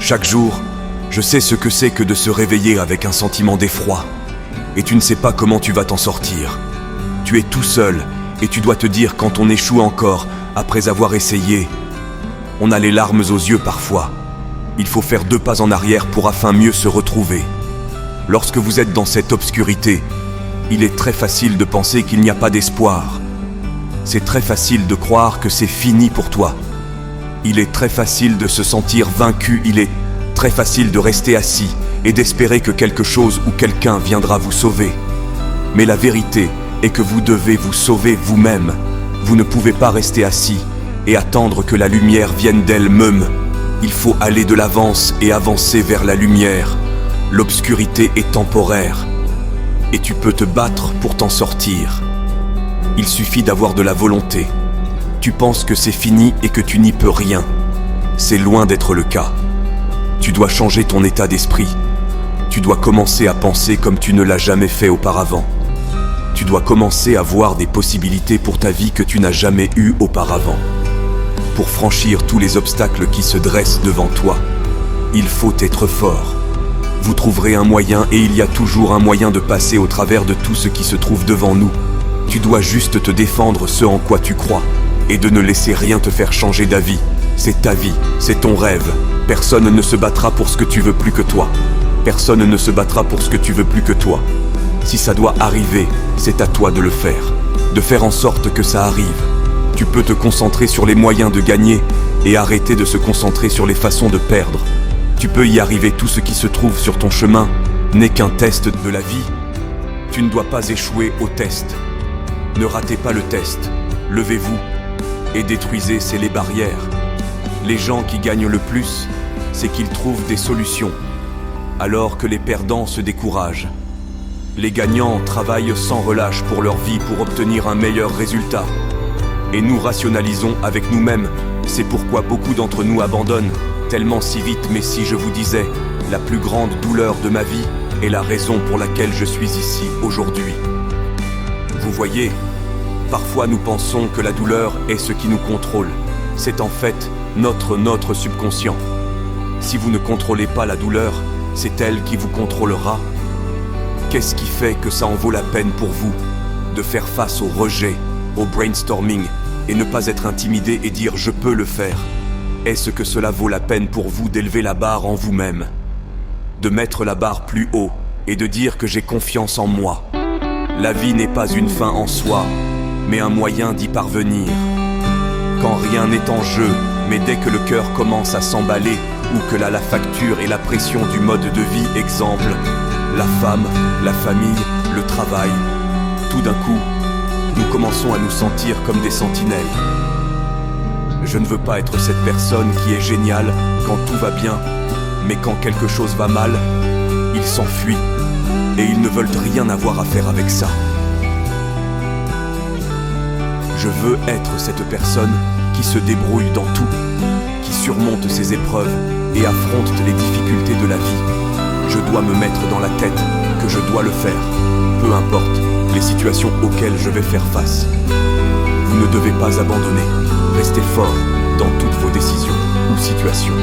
Chaque jour, je sais ce que c'est que de se réveiller avec un sentiment d'effroi. Et tu ne sais pas comment tu vas t'en sortir. Tu es tout seul et tu dois te dire quand on échoue encore après avoir essayé. On a les larmes aux yeux parfois. Il faut faire 2 pas en arrière pour afin mieux se retrouver. Lorsque vous êtes dans cette obscurité, il est très facile de penser qu'il n'y a pas d'espoir. C'est très facile de croire que c'est fini pour toi. Il est très facile de se sentir vaincu, il est très facile de rester assis et d'espérer que quelque chose ou quelqu'un viendra vous sauver. Mais la vérité est que vous devez vous sauver vous-même. Vous ne pouvez pas rester assis et attendre que la lumière vienne d'elle-même. Il faut aller de l'avance et avancer vers la lumière. L'obscurité est temporaire et tu peux te battre pour t'en sortir. Il suffit d'avoir de la volonté. Tu penses que c'est fini et que tu n'y peux rien. C'est loin d'être le cas. Tu dois changer ton état d'esprit. Tu dois commencer à penser comme tu ne l'as jamais fait auparavant. Tu dois commencer à voir des possibilités pour ta vie que tu n'as jamais eues auparavant. Pour franchir tous les obstacles qui se dressent devant toi, il faut être fort. Vous trouverez un moyen et il y a toujours un moyen de passer au travers de tout ce qui se trouve devant nous. Tu dois juste te défendre ce en quoi tu crois et de ne laisser rien te faire changer d'avis. C'est ta vie, c'est ton rêve. Personne ne se battra pour ce que tu veux plus que toi. Personne ne se battra pour ce que tu veux plus que toi. Si ça doit arriver, c'est à toi de le faire en sorte que ça arrive. Tu peux te concentrer sur les moyens de gagner et arrêter de se concentrer sur les façons de perdre. Tu peux y arriver, tout ce qui se trouve sur ton chemin n'est qu'un test de la vie. Tu ne dois pas échouer au test. Ne ratez pas le test. Levez-vous et détruisez les barrières. Les gens qui gagnent le plus, c'est qu'ils trouvent des solutions, alors que les perdants se découragent. Les gagnants travaillent sans relâche pour leur vie pour obtenir un meilleur résultat. Et nous rationalisons avec nous-mêmes. C'est pourquoi beaucoup d'entre nous abandonnent tellement si vite. Mais si je vous disais, la plus grande douleur de ma vie est la raison pour laquelle je suis ici aujourd'hui. Vous voyez, parfois nous pensons que la douleur est ce qui nous contrôle. C'est en fait notre subconscient. Si vous ne contrôlez pas la douleur, c'est elle qui vous contrôlera. Qu'est-ce qui fait que ça en vaut la peine pour vous de faire face au rejet, au brainstorming et ne pas être intimidé et dire « je peux le faire ». Est-ce que cela vaut la peine pour vous d'élever la barre en vous-même, de mettre la barre plus haut et de dire que j'ai confiance en moi? La vie n'est pas une fin en soi, mais un moyen d'y parvenir. Quand rien n'est en jeu, mais dès que le cœur commence à s'emballer ou que la facture et la pression du mode de vie, exemple, la femme, la famille, le travail, tout d'un coup, nous commençons à nous sentir comme des sentinelles. Je ne veux pas être cette personne qui est géniale quand tout va bien, mais quand quelque chose va mal, ils s'enfuient et ils ne veulent rien avoir à faire avec ça. Je veux être cette personne qui se débrouille dans tout, qui surmonte ses épreuves et affronte les difficultés de la vie. Je dois me mettre dans la tête que je dois le faire, peu importe les situations auxquelles je vais faire face. Vous ne devez pas abandonner, restez fort dans toutes vos décisions ou situations.